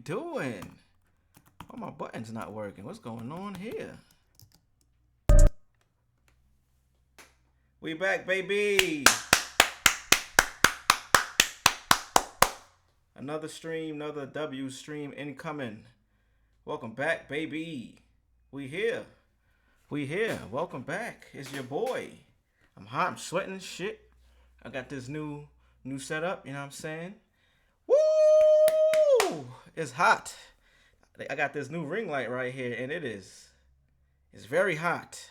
doing? Oh, my button's not working. What's going on here? We back, baby. Another stream, another W stream incoming. Welcome back, baby. We here. Welcome back. It's your boy. I'm hot. I'm sweating shit. I got this new setup. You know what I'm saying? Woo! It's hot. I got this new ring light right here, and it's very hot.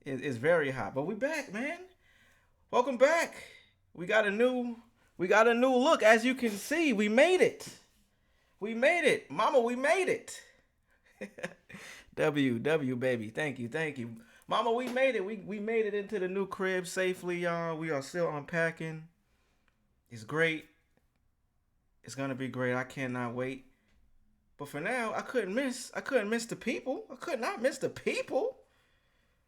It's very hot. But we back, man. Welcome back. We got a new look. As you can see, we made it. Mama, we made it. W, baby. Thank you. Mama, we made it. We made it into the new crib safely, y'all. We are still unpacking. It's great. It's gonna be great. I cannot wait. But for now, I couldn't miss the people. I could not miss the people.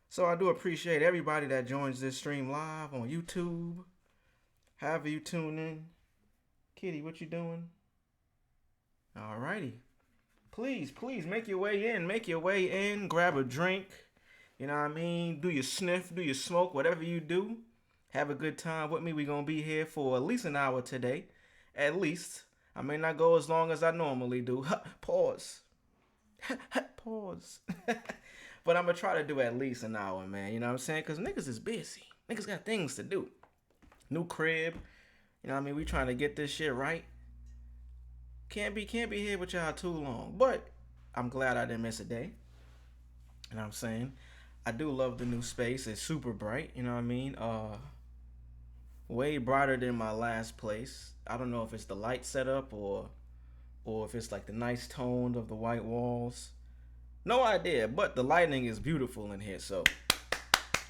So I do appreciate everybody that joins this stream live on YouTube. However you tune in. Kitty, what you doing? Alrighty. Please make your way in. Grab a drink. You know what I mean? Do your sniff, do your smoke, whatever you do. Have a good time with me. We're going to be here for at least an hour today. At least. I may not go as long as I normally do. Pause. Pause. But I'm going to try to do at least an hour, man. You know what I'm saying? Because niggas is busy. Niggas got things to do. New crib. You know what I mean? We trying to get this shit right. Can't be here with y'all too long. But I'm glad I didn't miss a day. You know what I'm saying? I do love the new space. It's super bright. You know what I mean? Way brighter than my last place. I don't know if it's the light setup or if it's like the nice tone of the white walls. No idea. But the lighting is beautiful in here. So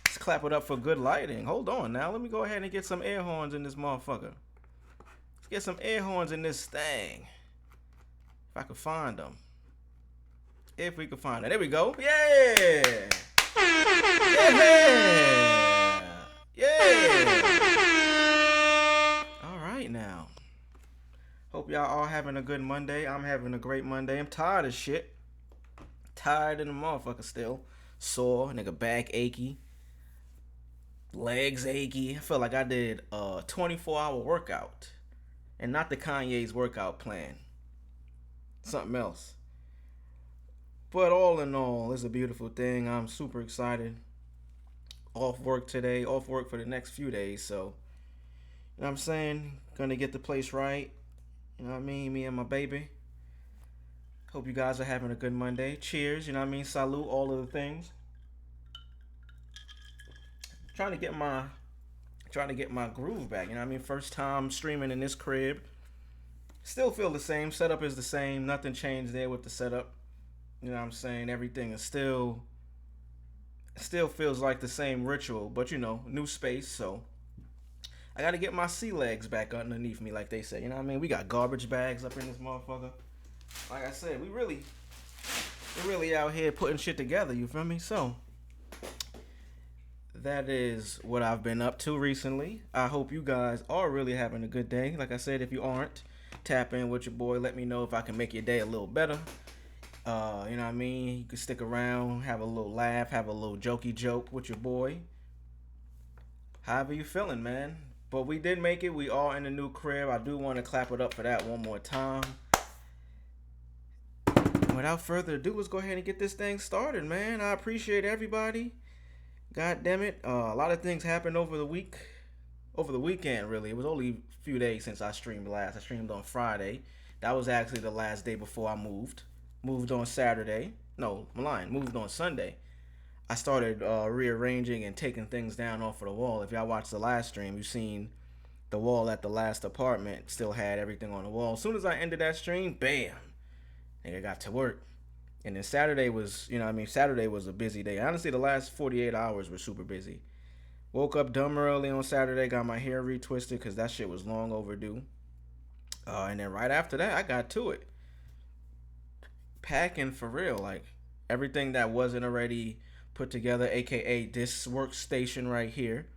let's clap it up for good lighting. Hold on now. Let me go ahead and get some air horns in this motherfucker. Let's get some air horns in this thing. If I could find them. If we could find them. There we go. Yeah. All right now. Hope y'all all having a good Monday. I'm having a great Monday. I'm tired of shit. Tired in the motherfucker still. Sore. Nigga back achy. Legs achy. I feel like I did a 24-hour workout. And not the Kanye's workout plan. Something else. But all in all, it's a beautiful thing. I'm super excited. Off work today. Off work for the next few days. So, you know what I'm saying? Gonna get the place right. You know what I mean? Me and my baby. Hope you guys are having a good Monday. Cheers. You know what I mean? Salute. All of the things. Trying to get my groove back. You know what I mean? First time streaming in this crib. Still feel the same. Setup is the same. Nothing changed there with the setup. You know what I'm saying? Everything is still feels like the same ritual. But, you know, new space. So, I got to get my sea legs back underneath me, like they say. You know what I mean? We got garbage bags up in this motherfucker. Like I said, we're really out here putting shit together. You feel me? So, that is what I've been up to recently. I hope you guys are really having a good day. Like I said, if you aren't, tap in with your boy. Let me know if I can make your day a little better. You know what I mean? You can stick around, have a little laugh, have a little jokey joke with your boy. However you feeling, man. But we did make it. We are in the new crib. I do want to clap it up for that one more time. Without further ado, let's go ahead and get this thing started, man. I appreciate everybody. God damn it. A lot of things happened over the weekend, really. It was only a few days since I streamed last. I streamed on Friday. That was actually the last day before I moved. Moved on Saturday. No, I'm lying. Moved on Sunday. I started rearranging and taking things down off of the wall. If y'all watched the last stream, you've seen the wall at the last apartment still had everything on the wall. As soon as I ended that stream, bam, nigga got to work. And then Saturday was, you know what I mean, Saturday was a busy day. Honestly, the last 48 hours were super busy. Woke up dumb early on Saturday, got my hair retwisted because that shit was long overdue. And then right after that, I got to it. Packing for real, like everything that wasn't already put together, aka this workstation right here,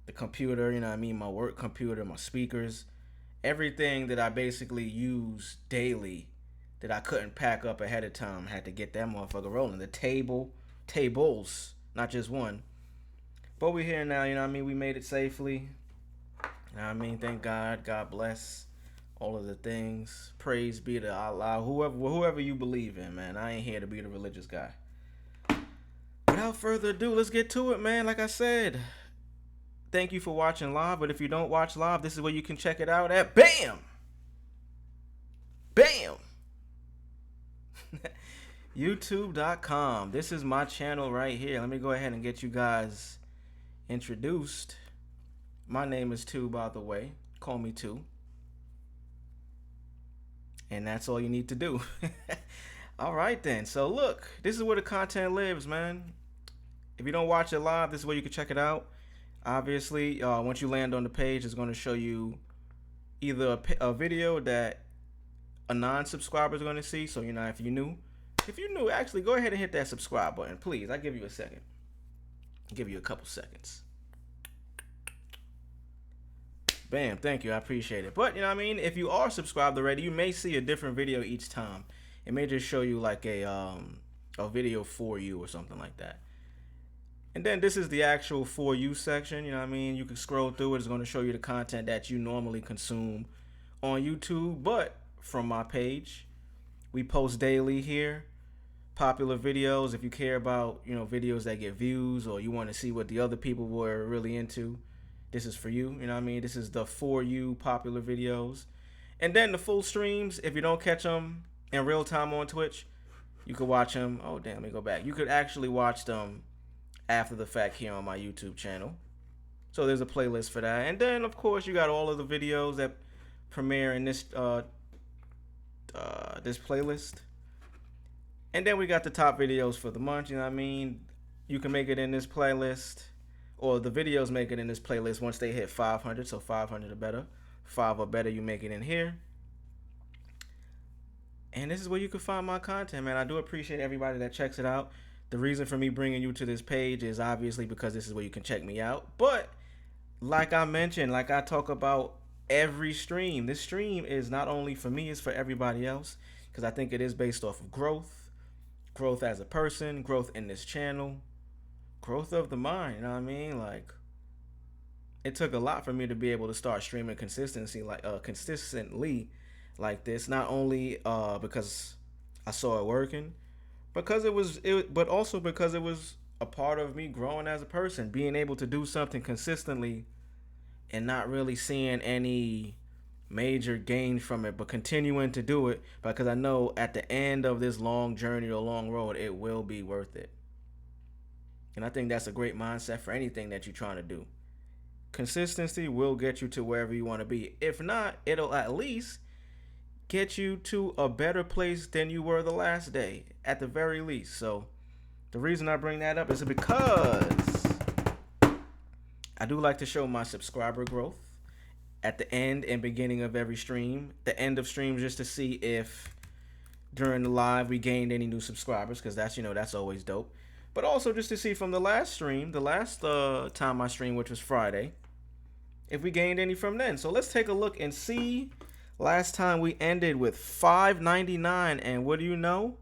the computer, you know what I mean, my work computer, my speakers, everything that I basically use daily that I couldn't pack up ahead of time, had to get that motherfucker rolling. The tables, not just one. But we're here now, you know what I mean? We made it safely. You know what I mean? Thank God. God bless all of the things. Praise be to Allah. Whoever you believe in, man. I ain't here to be the religious guy. Without further ado, let's get to it, man. Like I said, thank you for watching live. But if you don't watch live, this is where you can check it out at. Bam! Bam! YouTube.com. This is my channel right here. Let me go ahead and get you guys introduced. My name is Two, by the way. Call me Two. And that's all you need to do. All right, then. So, look. This is where the content lives, man. If you don't watch it live, this is where you can check it out. Obviously, once you land on the page, it's going to show you either a video that a non-subscriber is going to see. So, you know, if you're new, actually, go ahead and hit that subscribe button, please. I'll give you a second. I'll give you a couple seconds. Bam, thank you. I appreciate it. But, you know what I mean? If you are subscribed already, you may see a different video each time. It may just show you like a video for you or something like that. And then this is the actual for you section. You know what I mean? You can scroll through it. It's going to show you the content that you normally consume on YouTube. But from my page, we post daily here. Popular videos. If you care about, you know, videos that get views, or you want to see what the other people were really into, this is for you. You know what I mean? This is the for you popular videos. And then the full streams, if you don't catch them in real time on Twitch, you could watch them. Oh, damn, let me go back. You could actually watch them after the fact here on my YouTube channel. So there's a playlist for that. And then, of course, you got all of the videos that premiere in this this playlist. And then we got the top videos for the month. You know what I mean? You can make it in this playlist, or the videos make it in this playlist once they hit 500. So 500 or better. 5 or better, you make it in here. And this is where you can find my content, man. I do appreciate everybody that checks it out. The reason for me bringing you to this page is obviously because this is where you can check me out. But like I mentioned, like I talk about every stream, this stream is not only for me, it's for everybody else. Because I think it is based off of growth as a person, growth in this channel, growth of the mind. You know what I mean? Like, it took a lot for me to be able to start streaming consistently like this. Not only because I saw it working, but also because it was a part of me growing as a person, being able to do something consistently and not really seeing any major gains from it, but continuing to do it because I know at the end of this long journey or long road, it will be worth it. And I think that's a great mindset for anything that you're trying to do. Consistency will get you to wherever you want to be. If not, it'll at least get you to a better place than you were the last day, at the very least. So the reason I bring that up is because I do like to show my subscriber growth at the end and beginning of every stream. The end of streams, just to see if during the live we gained any new subscribers, because that's, you know, that's always dope. But also just to see from the last stream, the last time I streamed, which was Friday, if we gained any from then. So let's take a look and see. Last time we ended with 599, and what do you know?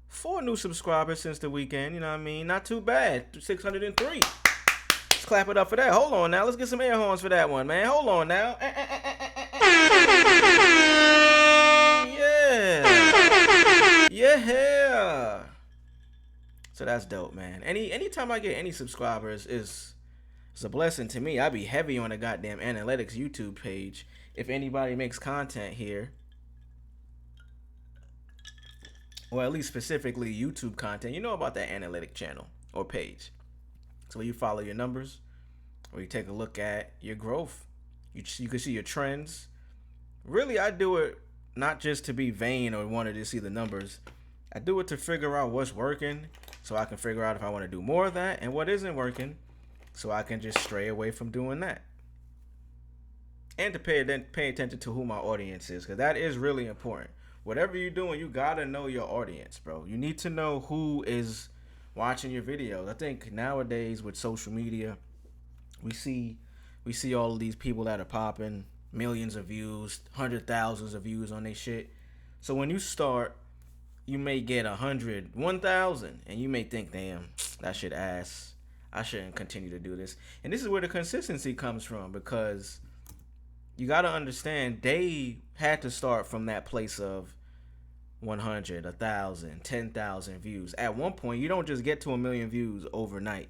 4 new subscribers since the weekend. You know what I mean? Not too bad. 603. Let's clap it up for that. Hold on now. Let's get some air horns for that one, man. Hold on now. Yeah. Yeah. So that's dope, man. Anytime I get any subscribers is a blessing to me. I be heavy on the goddamn analytics YouTube page. If anybody makes content here, or at least specifically YouTube content, you know about that analytic channel or page. So where you follow your numbers, or you take a look at your growth. You can see your trends. Really, I do it not just to be vain or wanted to see the numbers. I do it to figure out what's working, so I can figure out if I want to do more of that, and what isn't working, so I can just stray away from doing that. And to pay attention to who my audience is, because that is really important. Whatever you're doing, you gotta know your audience, bro. You need to know who is watching your videos. I think nowadays with social media, we see all of these people that are popping, millions of views, 100,000s of views on their shit. So when you start, you may get 100, 1,000, and you may think, damn, that shit ass. I shouldn't continue to do this. And this is where the consistency comes from, because you got to understand they had to start from that place of 100, 1,000, 10,000 views. At one point, you don't just get to 1 million views overnight.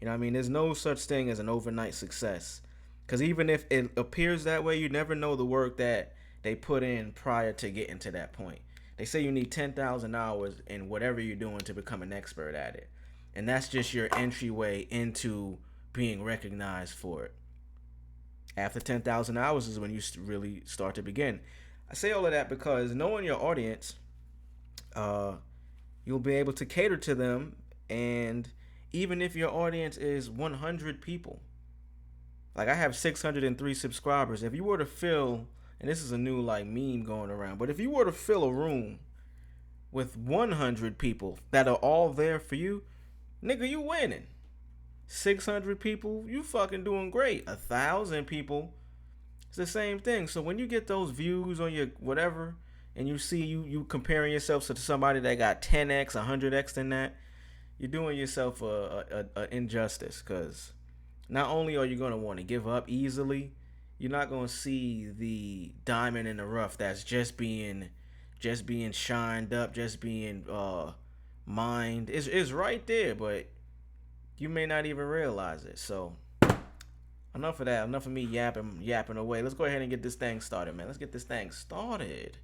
You know what I mean? There's no such thing as an overnight success. Because even if it appears that way, you never know the work that they put in prior to getting to that point. They say you need 10,000 hours in whatever you're doing to become an expert at it. And that's just your entryway into being recognized for it. After 10,000 hours is when you really start to begin. I say all of that because knowing your audience, you'll be able to cater to them. And even if your audience is 100 people, like I have 603 subscribers. If you were to fill, and this is a new like meme going around, but if you were to fill a room with 100 people that are all there for you, nigga, you winning. 600 people, you fucking doing great. 1,000 people, it's the same thing. So when you get those views on your whatever, and you see you comparing yourself to somebody that got 10x, 100x than that, you're doing yourself a injustice. Because not only are you going to want to give up easily, you're not going to see the diamond in the rough that's just being shined up, just being mined. It's right there, but you may not even realize it. So enough of that. Enough of me yapping away. Let's go ahead and get this thing started, man. Let's get this thing started.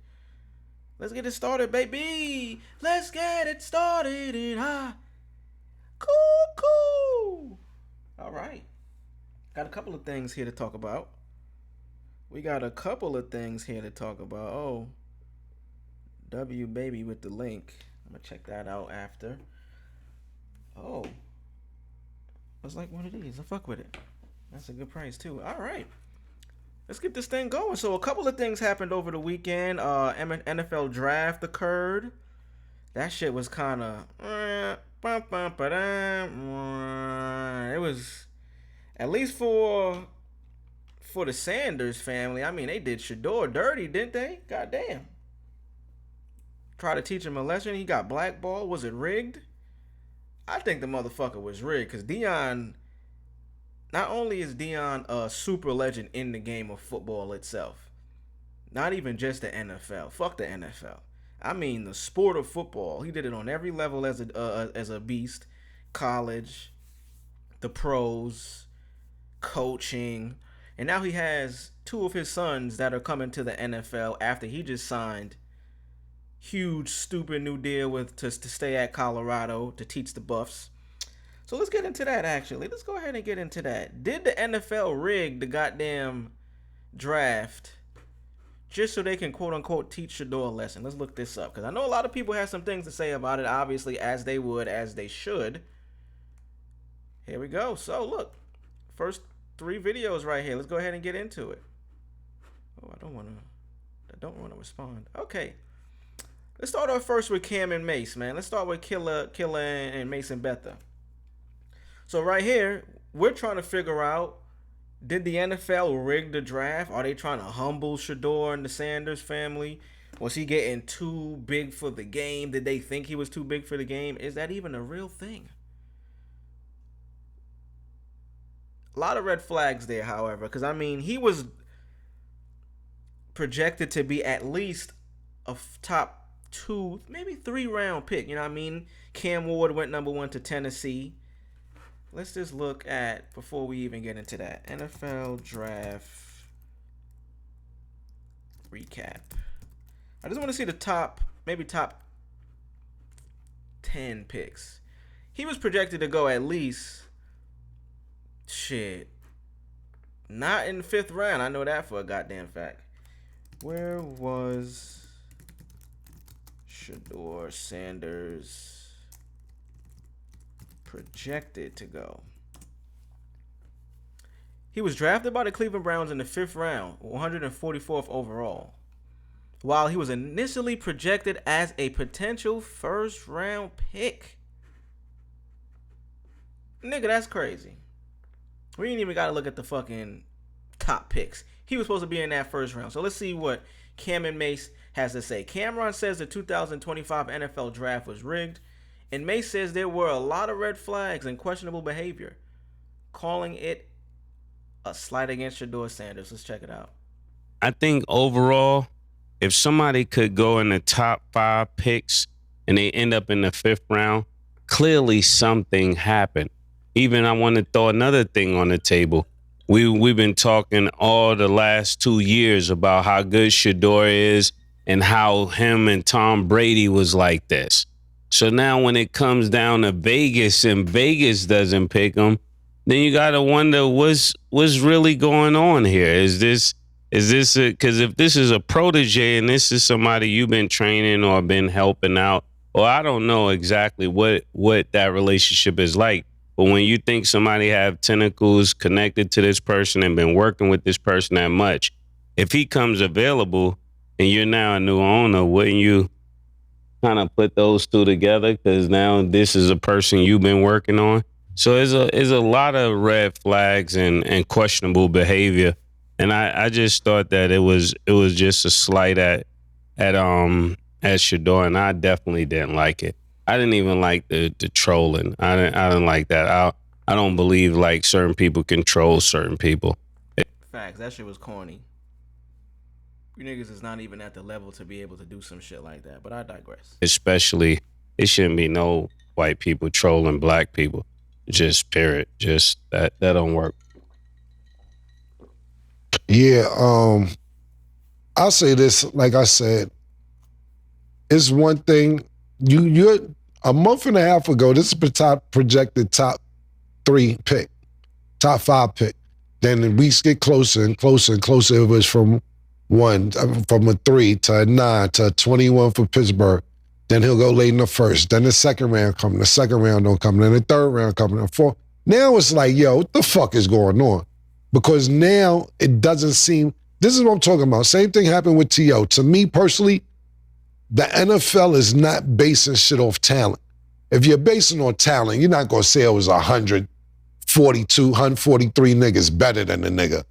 Let's get it started, baby. Let's get it started. Cool. All right. Got a couple of things here to talk about. Oh, W baby with the link. I'm gonna check that out after. Oh, it's like one of these. I fuck with it. That's a good price too. All right, let's get this thing going. So a couple of things happened over the weekend. NFL draft occurred. That shit was kind of. It was, at least for the Sanders family. I mean, they did Shedeur dirty, didn't they? Goddamn. Try to teach him a lesson. He got blackballed. Was it rigged? I think the motherfucker was rigged, because Deion, not only is Deion a super legend in the game of football itself, not even just the NFL. Fuck the NFL. I mean the sport of football. He did it on every level as a beast. College, the pros, coaching, and now he has two of his sons that are coming to the NFL after he just signed huge, stupid new deal to stay at Colorado to teach the Buffs. So let's get into that, actually. Let's go ahead and get into that. Did the NFL rig the goddamn draft just so they can, quote-unquote, teach Shedeur a lesson? Let's look this up, because I know a lot of people have some things to say about it, obviously, as they should. Here we go. So, look. First 3 videos right here. Let's go ahead and get into it. Oh, I don't want to respond. Okay. Let's start off first with Cam and Mase, man. Let's start with Killer and Mase and Betha. So right here, we're trying to figure out, did the NFL rig the draft? Are they trying to humble Shedeur and the Sanders family? Was he getting too big for the game? Did they think he was too big for the game? Is that even a real thing? A lot of red flags there, however, because, I mean, he was projected to be at least a top 2, maybe 3 round pick. You know what I mean? Cam Ward went number 1 to Tennessee. Let's just look at, before we even get into that, NFL draft recap. I just want to see the top 10 picks. He was projected to go at least, not in the 5th round. I know that for a goddamn fact. Where was Shedeur Sanders projected to go? He was drafted by the Cleveland Browns in the 5th round, 144th overall, while he was initially projected as a potential 1st round pick. Nigga, that's crazy. We ain't even got to look at the fucking top picks. He was supposed to be in that first round. So let's see what Cam and Mase has to say. Cameron says the 2025 NFL draft was rigged, and Mase says there were a lot of red flags and questionable behavior, calling it a slight against Shedeur Sanders. Let's check it out. I think overall, if somebody could go in the top 5 picks and they end up in the 5th round, clearly something happened. Even I want to throw another thing on the table. We've been talking all the last 2 years about how good Shedeur is and how him and Tom Brady was like this. So now when it comes down to Vegas and Vegas doesn't pick him, then you got to wonder what's really going on here. Is this because if this is a protege and this is somebody you've been training or been helping out, or I don't know exactly what that relationship is like. But when you think somebody have tentacles connected to this person and been working with this person that much, if he comes available and you're now a new owner, wouldn't you kind of put those two together? Because now this is a person you've been working on. So it's a lot of red flags and questionable behavior. And I just thought that it was just a slight at Shedeur, and I definitely didn't like it. I didn't even like the trolling. I didn't like that. I don't believe like certain people control certain people. Facts. That shit was corny. You niggas is not even at the level to be able to do some shit like that. But I digress. Especially, it shouldn't be no white people trolling black people. Just period. Just that don't work. Yeah. I'll say this. Like I said, it's one thing. You're a month and a half ago, this is the projected top 3 pick, top 5 pick. Then the weeks get closer and closer and closer. It was from a 3 to a 9 to a 21 for Pittsburgh. Then he'll go late in the first. Then the second round coming. The second round don't come. Then the third round coming. The fourth. Now it's like, yo, what the fuck is going on? Because now it doesn't seem. This is what I'm talking about. Same thing happened with T.O. To me personally, the NFL is not basing shit off talent. If you're basing on talent, you're not going to say it was 142, 143 niggas better than the nigga,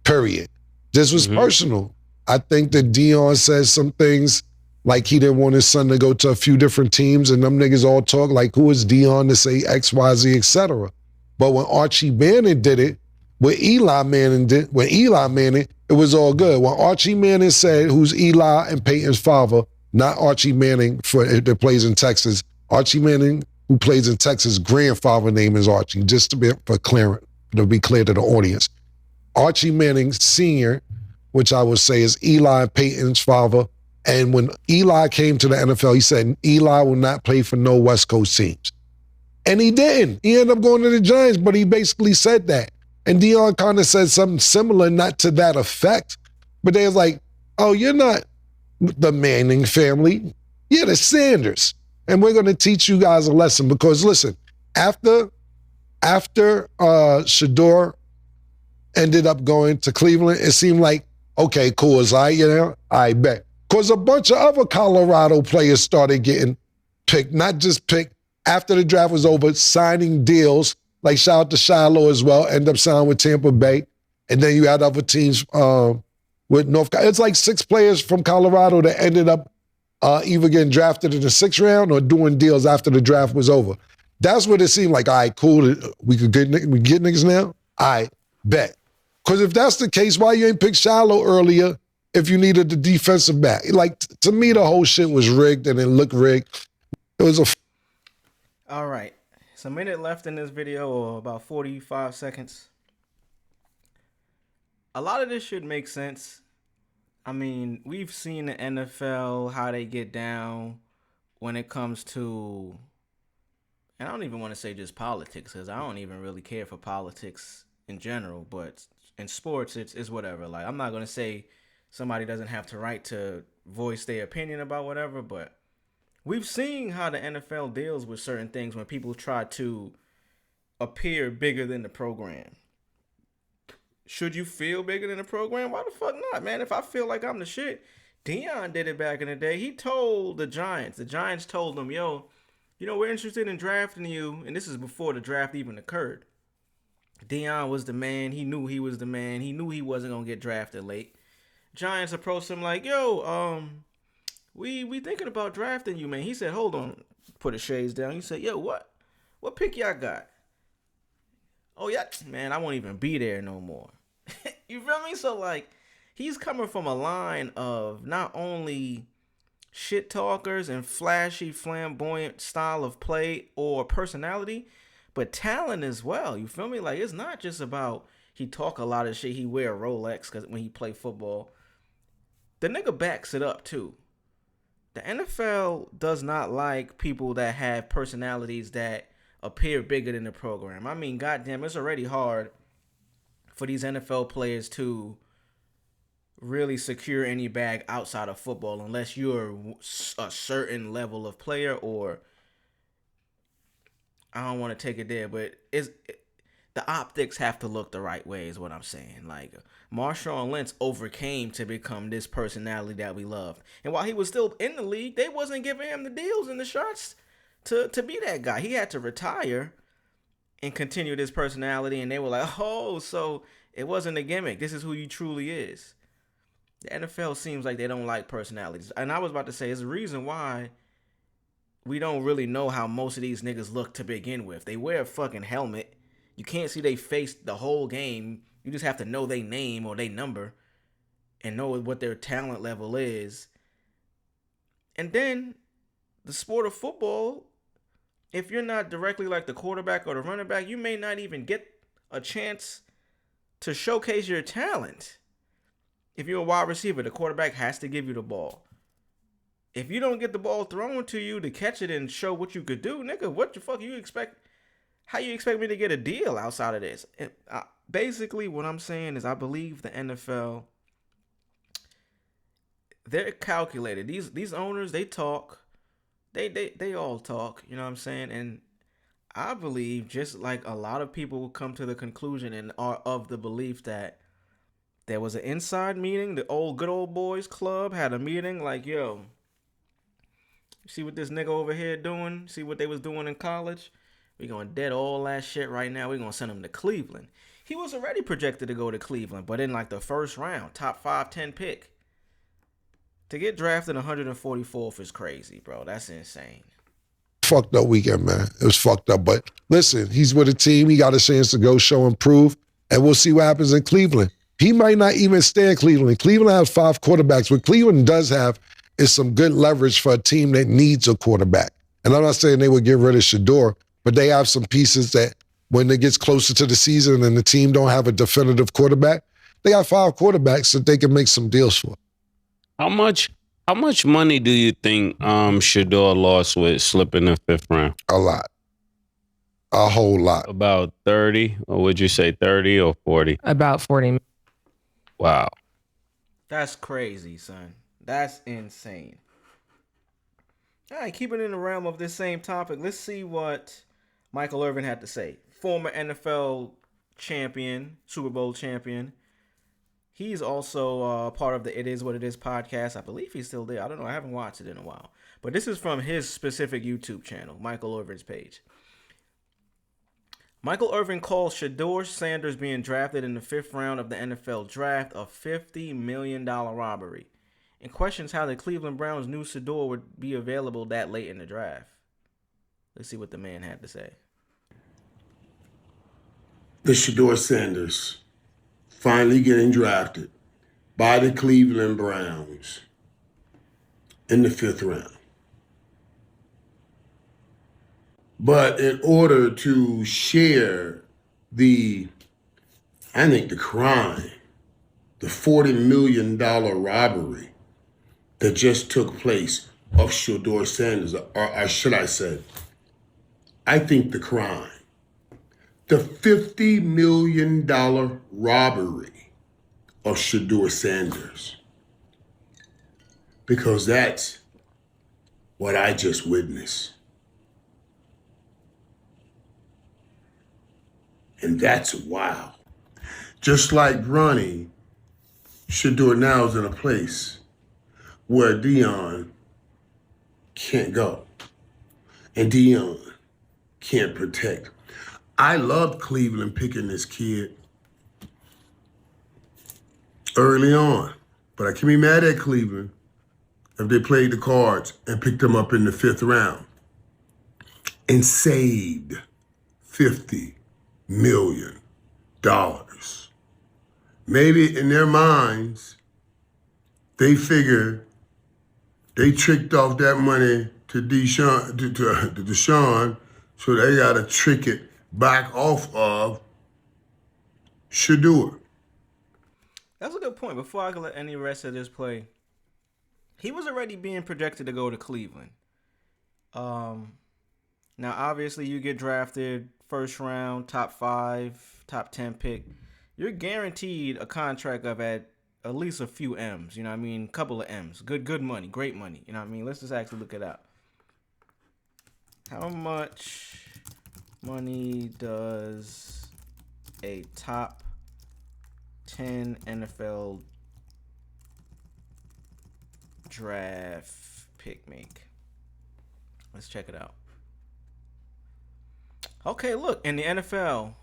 period. This was personal. I think that Deion said some things like he didn't want his son to go to a few different teams, and them niggas all talk like, who is Deion to say X, Y, Z, etc. But when Archie Manning did it, when Eli Manning, it was all good. When Archie Manning said, who's Eli and Peyton's father, not Archie Manning that plays in Texas. Archie Manning, who plays in Texas, grandfather name is Archie, just to be clear to the audience. Archie Manning Sr., which I would say is Eli and Peyton's father. And when Eli came to the NFL, he said Eli will not play for no West Coast teams. And he didn't. He ended up going to the Giants, but he basically said that. And Deion kind of said something similar, not to that effect, but they was like, oh, you're not the Manning family. Yeah, the Sanders. And we're going to teach you guys a lesson because, listen, after Shedeur ended up going to Cleveland, it seemed like, okay, cool, I bet. Because a bunch of other Colorado players started getting picked, not just picked after the draft was over, signing deals, like shout out to Shiloh as well, end up signing with Tampa Bay. And then you had other teams with North Carolina. It's like 6 players from Colorado that ended up either getting drafted in the 6th round or doing deals after the draft was over. That's what it seemed like. All right, cool. We get niggas now? I bet. Because if that's the case, why you ain't picked Shiloh earlier if you needed the defensive back? Like, to me, the whole shit was rigged and it looked rigged. It was a... All right. It's a minute left in this video, or about 45 seconds. A lot of this should make sense. I mean, we've seen the NFL, how they get down when it comes to, and I don't even want to say just politics, because I don't even really care for politics in general, but in sports, it's whatever. Like, I'm not going to say somebody doesn't have the right to voice their opinion about whatever, but we've seen how the NFL deals with certain things when people try to appear bigger than the program. Should you feel bigger than the program? Why the fuck not, man? If I feel like I'm the shit, Deion did it back in the day. He told the Giants told them, yo, we're interested in drafting you. And this is before the draft even occurred. Deion was the man. He knew he was the man. He knew he wasn't gonna get drafted late. Giants approached him like, "Yo, we thinking about drafting you, man." He said, "Hold on," put his shades down. He said, "Yo, what pick y'all got?" "Oh yeah, man, I won't even be there no more." You feel me? So like, he's coming from a line of not only shit talkers and flashy, flamboyant style of play or personality, but talent as well. You feel me? Like, it's not just about he talk a lot of shit, he wear a Rolex because when he play football, the nigga backs it up too. The NFL does not like people that have personalities that appear bigger than the program. I mean, goddamn, it's already hard for these NFL players to really secure any bag outside of football unless you're a certain level of player, or I don't want to take it there, but the optics have to look the right way is what I'm saying. Like, Marshawn Lynch overcame to become this personality that we loved. And while he was still in the league, they wasn't giving him the deals and the shots to be that guy. He had to retire and continue this personality, and they were like, "Oh, so it wasn't a gimmick. This is who you truly is." The NFL seems like they don't like personalities. And I was about to say, it's a reason why we don't really know how most of these niggas look to begin with. They wear a fucking helmet. You can't see their face the whole game. You just have to know their name or their number and know what their talent level is. And then the sport of football, if you're not directly like the quarterback or the running back, you may not even get a chance to showcase your talent. If you're a wide receiver, the quarterback has to give you the ball. If you don't get the ball thrown to you to catch it and show what you could do, nigga, what the fuck you expect? How you expect me to get a deal outside of this? Basically, what I'm saying is I believe the NFL, they're calculated. These owners, they talk. They all talk, you know what I'm saying? And I believe, just like a lot of people will come to the conclusion and are of the belief that there was an inside meeting. The good old boys club had a meeting like, "Yo, see what this nigga over here doing? See what they was doing in college? We gonna dead all that shit right now. We gonna send him to Cleveland." He was already projected to go to Cleveland, but in like the first round, top 5-10 pick. To get drafted 144th is crazy, bro. That's insane. Fucked up weekend, man. It was fucked up. But listen, he's with a team. He got a chance to go show and prove, and we'll see what happens in Cleveland. He might not even stay in Cleveland. Cleveland has 5 quarterbacks. What Cleveland does have is some good leverage for a team that needs a quarterback. And I'm not saying they would get rid of Shedeur, but they have some pieces that when it gets closer to the season and the team don't have a definitive quarterback, they got 5 quarterbacks that they can make some deals for. How much money do you think Shedeur lost with slipping the 5th round? A lot. A whole lot. About 30, or would you say 30 or 40? About 40. Wow. That's crazy, son. That's insane. All right, keeping in the realm of this same topic, let's see what Michael Irvin had to say. Former NFL champion, Super Bowl champion. He's also part of the It Is What It Is podcast. I believe he's still there. I don't know. I haven't watched it in a while. But this is from his specific YouTube channel, Michael Irvin's page. Michael Irvin calls Shedeur Sanders being drafted in the 5th round of the NFL draft a $50 million robbery, and questions how the Cleveland Browns knew Shedeur would be available that late in the draft. Let's see what the man had to say. The Shedeur Sanders finally getting drafted by the Cleveland Browns in the 5th round. But in order to share the crime, the $40 million robbery that just took place of Shedeur Sanders, or should I say, I think the crime, the $50 million robbery of Shedeur Sanders, because that's what I just witnessed. And that's wow. Just like Ronnie, Shedeur now is in a place where Deion can't go. And Deion can't protect. I loved Cleveland picking this kid early on, but I can be mad at Cleveland if they played the cards and picked him up in the 5th round and saved $50 million. Maybe in their minds, they figure they tricked off that money to Deshaun, so they got to trick it back off of Shedeur. That's a good point. Before I can let any rest of this play, he was already being projected to go to Cleveland. Now, obviously, you get drafted first round, top 5, top 10 pick. You're guaranteed a contract of at least a few M's. You know what I mean? Couple of M's. Good money. Great money. You know what I mean? Let's just actually look it up. How much money does a top 10 NFL draft pick make? Let's check it out. Okay, look, in the NFL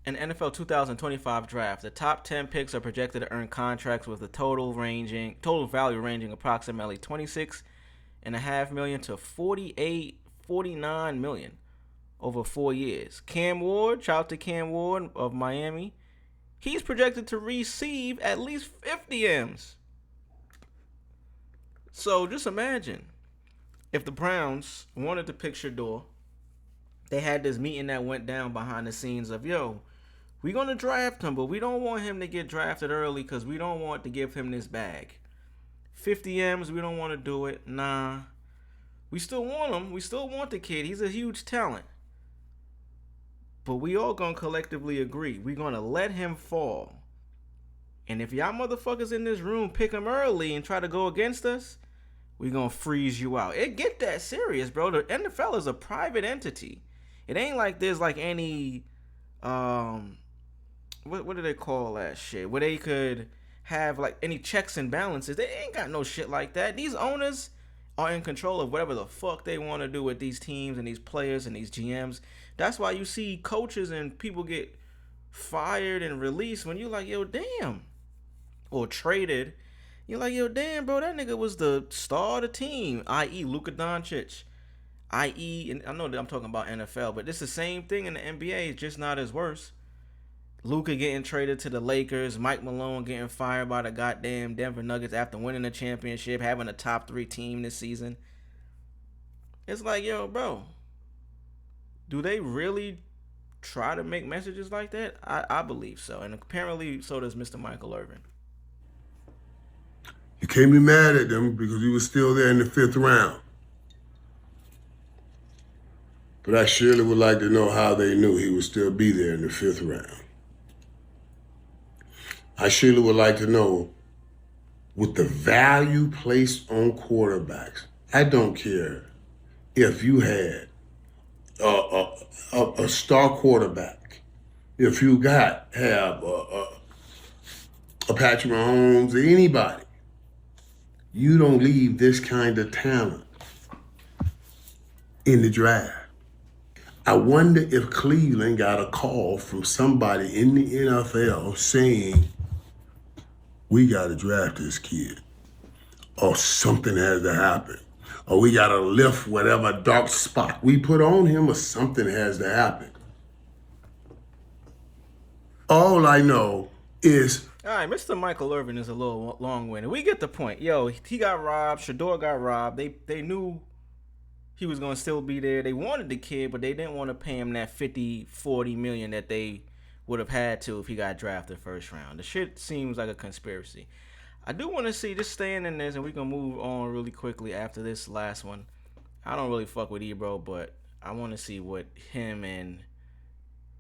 2025 draft, the top 10 picks are projected to earn contracts with a total value ranging approximately $26.5 million to $49 million over 4 years. Cam Ward, shout out to Cam Ward of Miami. He's projected to receive at least 50 M's. So just imagine if the Browns wanted to pick Shedeur, they had this meeting that went down behind the scenes of, yo, we're going to draft him, but we don't want him to get drafted early because we don't want to give him this bag. 50 M's, we don't want to do it. Nah. We still want him. We still want the kid. He's a huge talent. But we all going to collectively agree. We're going to let him fall. And if y'all motherfuckers in this room pick him early and try to go against us, we're going to freeze you out. It get that serious, bro. The NFL is a private entity. It ain't like there's like any, what do they call that shit? Where they could have like any checks and balances. They ain't got no shit like that. These owners are in control of whatever the fuck they want to do with these teams and these players and these GMs. That's why you see coaches and people get fired and released when you're like, yo, damn. Or traded. You're like, yo, damn, bro, that nigga was the star of the team, i.e. Luka Doncic. I.e., and I know that I'm talking about NFL, but it's the same thing in the NBA. It's just not as worse. Luka getting traded to the Lakers, Mike Malone getting fired by the goddamn Denver Nuggets after winning the championship, having a top 3 team this season. It's like, yo, bro, do they really try to make messages like that? I believe so, and apparently so does Mr. Michael Irving. You can't be mad at them because he was still there in the 5th round. But I surely would like to know how they knew he would still be there in the 5th round. I surely would like to know, with the value placed on quarterbacks, I don't care if you had a star quarterback, if you have a Patrick Mahomes or anybody, you don't leave this kind of talent in the draft. I wonder if Cleveland got a call from somebody in the NFL saying, we got to draft this kid, or something has to happen, or we got to lift whatever dark spot we put on him, or something has to happen. All I know is... All right, Mr. Michael Irvin is a little long-winded. We get the point. Yo, he got robbed. Shedeur got robbed. They knew he was going to still be there. They wanted the kid, but they didn't want to pay him that $40 million that they would have had to if he got drafted first round. The shit seems like a conspiracy. I do want to see, just staying in this, and we can move on really quickly after this last one. I don't really fuck with Ebro, but I want to see what him and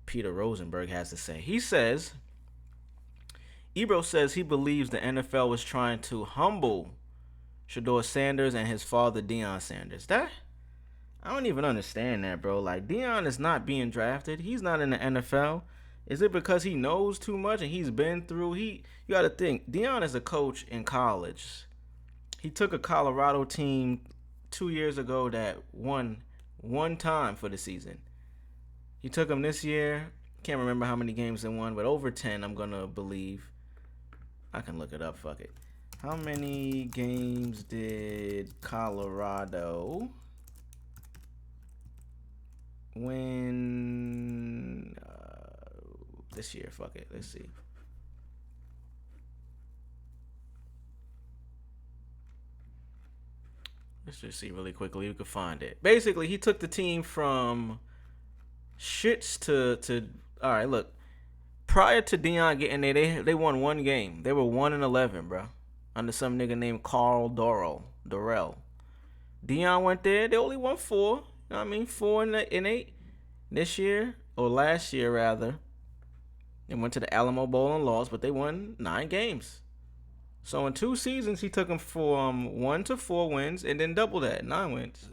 Peter Rosenberg has to say. Ebro says he believes the NFL was trying to humble Shedeur Sanders and his father, Deion Sanders. I don't even understand that, bro. Like, Deion is not being drafted. He's not in the NFL. Is it because he knows too much and he's been through? You got to think, Deion is a coach in college. He took a Colorado team 2 years ago that won one time for the season. He took them this year. Can't remember how many games they won, but over 10, I'm going to believe. I can look it up. Fuck it. How many games did Colorado win this year? Fuck it. Let's see. Let's just see really quickly. We could find it. Basically, he took the team from shits to. All right, look. Prior to Deion getting there, they won one game. They were 1-11, bro, under some nigga named Carl Dorrell. Deion went there. They only won 4. You know what I mean, 4-8 this year, or last year rather. They went to the Alamo Bowl and lost, but they won 9 games. So in 2 seasons, he took them from 1 to 4 wins and then double that, 9 wins.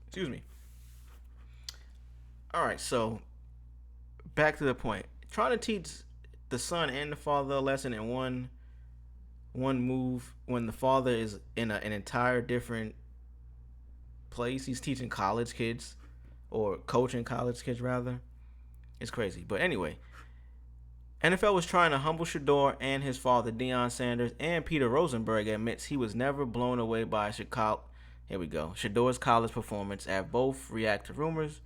Excuse me. All right, so back to the point. Trying to teach the son and the father a lesson in one move when the father is in an entire different place. He's teaching college kids, or coaching college kids rather. It's crazy. But anyway, NFL was trying to humble Shedeur and his father, Deion Sanders, and Peter Rosenberg admits he was never blown away by Shedeur's college performance, as both react to rumors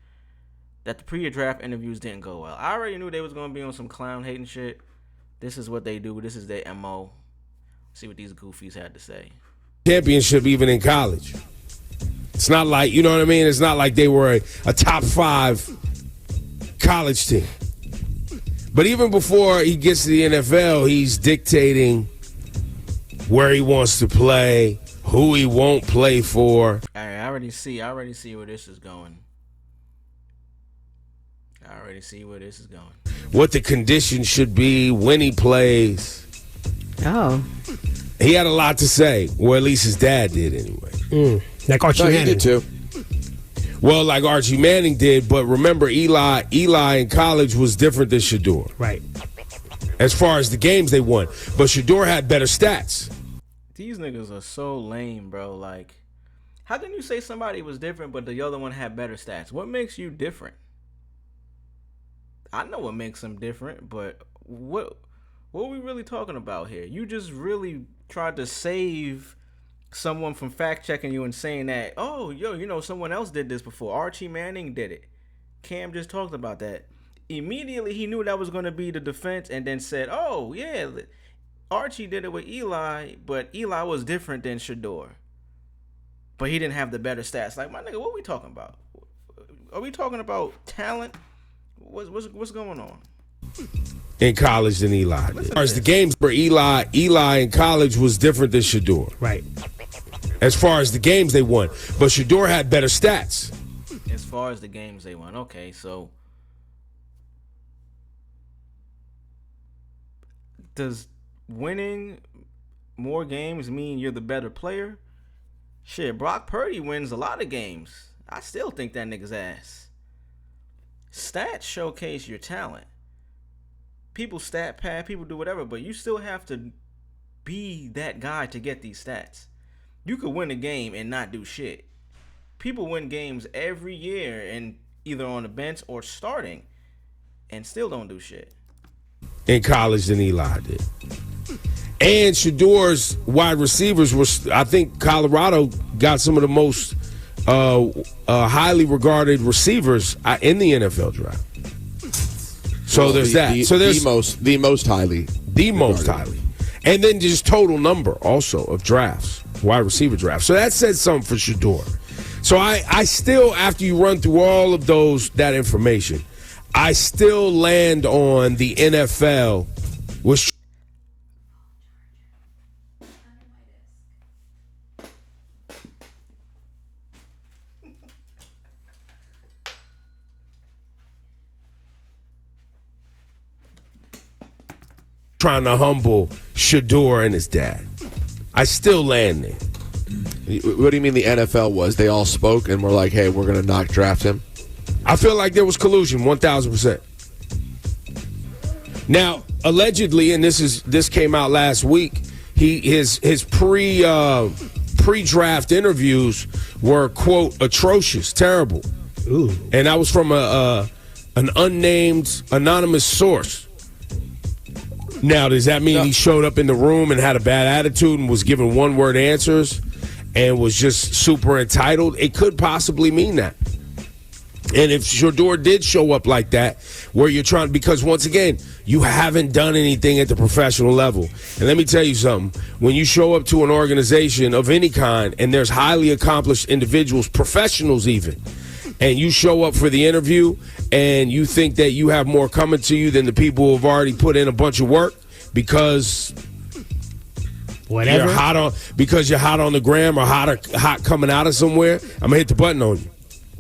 that the pre-draft interviews didn't go well. I already knew they was going to be on some clown hating shit. This is what they do. This is their MO. See what these goofies had to say. Championship even in college. It's not like, you know what I mean? It's not like they were a top 5 college team. But even before he gets to the NFL, he's dictating where he wants to play, who he won't play for. I already see where this is going. What the conditions should be when he plays. Oh. He had a lot to say, or at least his dad did anyway. Like Archie Manning. He did too. Well, like Archie Manning did, but remember Eli in college was different than Shedeur. Right. As far as the games they won. But Shedeur had better stats. These niggas are so lame, bro. Like, how can you say somebody was different but the other one had better stats? What makes you different? I know what makes them different, but what are we really talking about here? You just really tried to save someone from fact checking you and saying that, oh, someone else did this before. Archie Manning did it. Cam just talked about that. Immediately he knew that was going to be the defense and then said, oh, yeah, Archie did it with Eli, but Eli was different than Shedeur. But he didn't have the better stats. Like, my nigga, what are we talking about? Are we talking about talent? What's going on? In college than Eli did. As far as the games for Eli in college was different than Shedeur. Right. As far as the games they won. But Shedeur had better stats. As far as the games they won. Okay, so does winning more games mean you're the better player? Shit, Brock Purdy wins a lot of games. I still think that nigga's ass. Stats showcase your talent. People stat pad, people do whatever, but you still have to be that guy to get these stats. You could win a game and not do shit. People win games every year and either on the bench or starting and still don't do shit. In college than Eli did. And Shedeur's wide receivers were, I think Colorado got some of the most highly regarded receivers in the NFL draft. So well, there's that. So there's the most highly. And then just total number also of drafts, wide receiver drafts. So that said something for Shedeur. So I still, after you run through all of that information, I still land on the NFL was trying to humble Shedeur and his dad. I still land there. What do you mean the NFL was? They all spoke and were like, hey, we're going to not draft him? I feel like there was collusion, 1,000%. Now, allegedly, and this came out last week, his pre-draft interviews were, quote, atrocious, terrible. Ooh. And that was from an an unnamed anonymous source. Now, does that mean he showed up in the room and had a bad attitude and was giving one-word answers and was just super entitled? It could possibly mean that. And if Shedeur did show up like that, where you're trying, because once again, you haven't done anything at the professional level. And let me tell you something. When you show up to an organization of any kind and there's highly accomplished individuals, professionals even, and you show up for the interview and you think that you have more coming to you than the people who have already put in a bunch of work because whatever you're hot on the gram or hot coming out of somewhere, I'm gonna hit the button on you.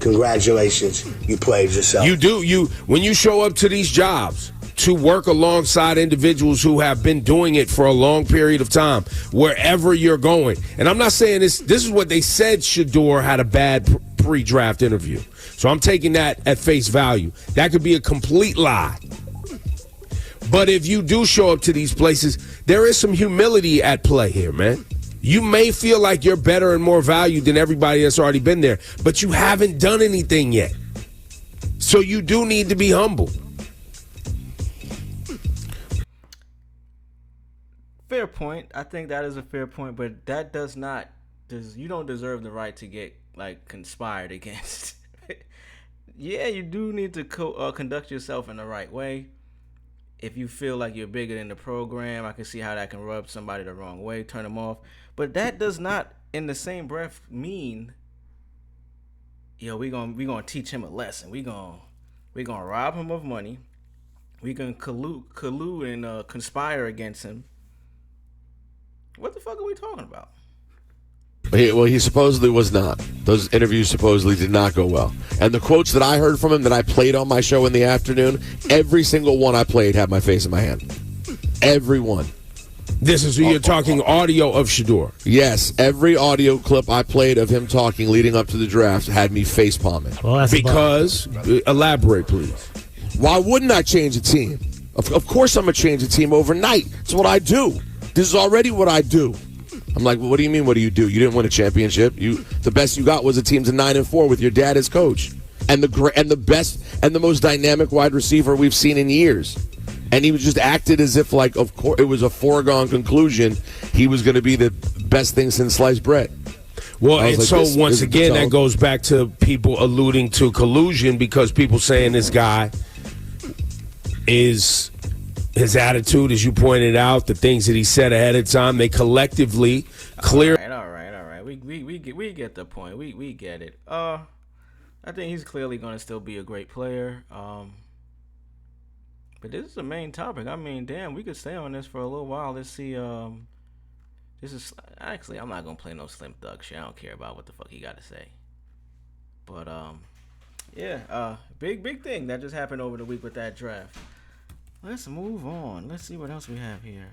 Congratulations, you played yourself. You do. When you show up to these jobs to work alongside individuals who have been doing it for a long period of time, wherever you're going. And I'm not saying this is what they said. Shedeur had a bad pre-draft interview. So I'm taking that at face value. That could be a complete lie. But if you do show up to these places, there is some humility at play here, man. You may feel like you're better and more valued than everybody that's already been there, but you haven't done anything yet. So you do need to be humble. Fair point. I think that is a fair point, but that you don't deserve the right to get conspired against. Yeah, you do need to conduct yourself in the right way. If you feel like you're bigger than the program, I can see how that can rub somebody the wrong way, turn them off. But that does not, in the same breath, mean, we gonna teach him a lesson. We gonna rob him of money. We gonna collude and conspire against him. What the fuck are we talking about? He supposedly was not. Those interviews supposedly did not go well. And the quotes that I heard from him that I played on my show in the afternoon, every single one I played had my face in my hand. Every one. This is you're talking audio of Shedeur. Yes, every audio clip I played of him talking leading up to the draft had me face palming. Well, because, elaborate, please. Why wouldn't I change a team? Of course I'm going to change a team overnight. It's what I do. This is already what I do. I'm like, well, what do you mean, what do? You didn't win a championship. The best you got was a team to 9-4 with your dad as coach. And the best and the most dynamic wide receiver we've seen in years. And he was just acted as if, of course, it was a foregone conclusion he was going to be the best thing since sliced bread. Well, and so once again, that goes back to people alluding to collusion because people saying this guy is his attitude, as you pointed out, the things that he said ahead of time, they collectively clear. All right. We get the point. We get it. I think he's clearly going to still be a great player. But this is the main topic. I mean, damn, we could stay on this for a little while. Let's see. This is actually, I'm not gonna play no Slim Thug shit. I don't care about what the fuck he got to say. But yeah, big thing that just happened over the week with that draft. Let's move on. Let's see what else we have here.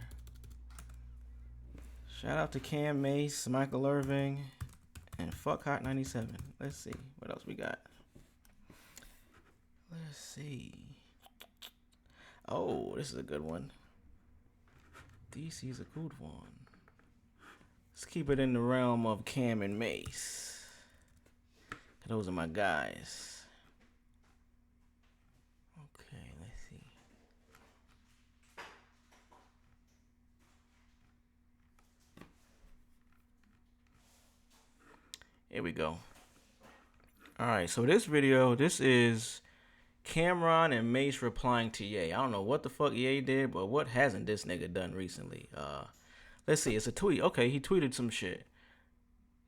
Shout out to Cam, Mase, Michael Irving, and fuck Hot97. Let's see what else we got. Let's see. Oh, this is a good one. DC's a good one. Let's keep it in the realm of Cam and Mase. Those are my guys. Okay, let's see. Here we go. Alright, so this is Cameron and Mase replying to Ye. I don't know what the fuck Ye did, but what hasn't this nigga done recently? Let's see. It's a tweet. Okay, he tweeted some shit.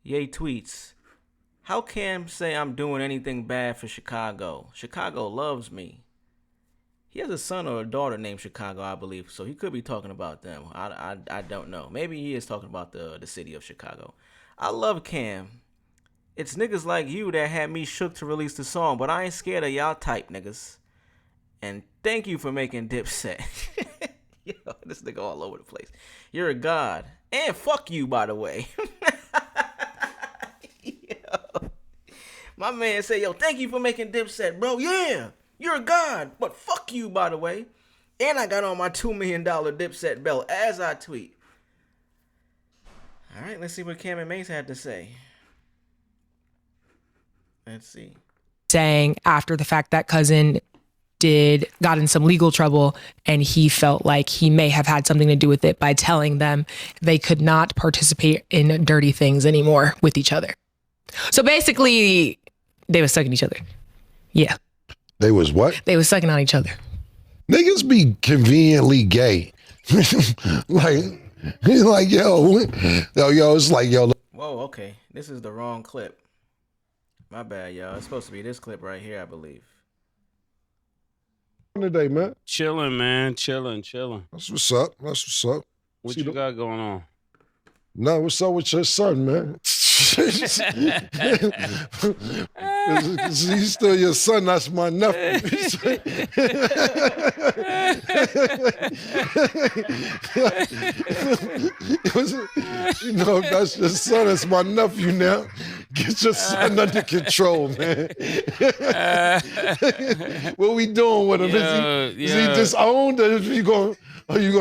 Ye tweets, how Cam say I'm doing anything bad for Chicago? Chicago loves me. He has a son or a daughter named Chicago, I believe, so he could be talking about them. I don't know. Maybe he is talking about the city of Chicago. I love Cam. It's niggas like you that had me shook to release the song, but I ain't scared of y'all type niggas. And thank you for making Dipset. Yo, this nigga all over the place. You're a god. And fuck you, by the way. Yo. My man say, yo, thank you for making Dipset, bro. Yeah, you're a god. But fuck you, by the way. And I got on my $2 million Dipset belt as I tweet. All right, let's see what Cam and Mase had to say. Let's see. Saying after the fact that cousin got in some legal trouble, and he felt like he may have had something to do with it by telling them they could not participate in dirty things anymore with each other. So basically, they were sucking each other. Yeah. They was what? They was sucking on each other. Niggas be conveniently gay. like yo, it's like, yo. Whoa, okay. This is the wrong clip. My bad, y'all. It's supposed to be this clip right here, I believe. Today, man. Chilling, man. Chilling. That's what's up. What you got going on? No, what's up with your son, man? He's still your son. That's my nephew. You know, if that's your son, that's my nephew now. Get your son under control, man. What we doing with him? Is he disowned, or you gonna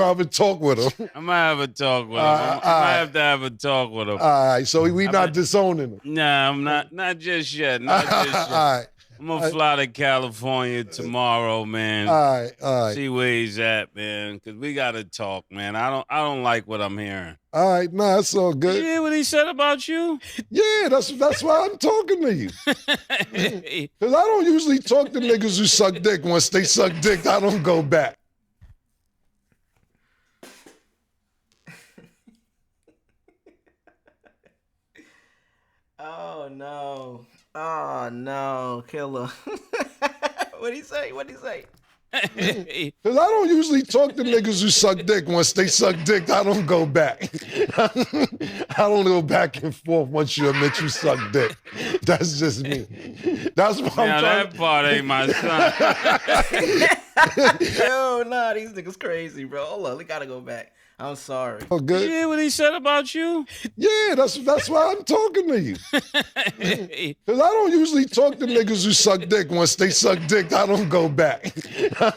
have a talk with him? I might have a talk with him. I might have to have a talk with him. All right, so we not disowning him. Nah, I'm not just yet. Not just yet. All right. I'm gonna fly to California tomorrow, man. All right. See where he's at, man. Because we gotta talk, man. I don't like what I'm hearing. All right, nah, that's all good. You hear what he said about you? Yeah, that's why I'm talking to you. Because I don't usually talk to niggas who suck dick. Once they suck dick, I don't go back. Oh no, killer. What'd he say? Because I don't usually talk to niggas who suck dick. Once they suck dick, I don't go back. I don't go back and forth once you admit you suck dick. That's just me. That's what I'm trying. That part ain't my son. Yo, nah, these niggas crazy, bro. Hold on, we gotta go back. I'm sorry. Oh, good. You hear what he said about you? Yeah, that's why I'm talking to you. Because I don't usually talk to niggas who suck dick. Once they suck dick, I don't go back. I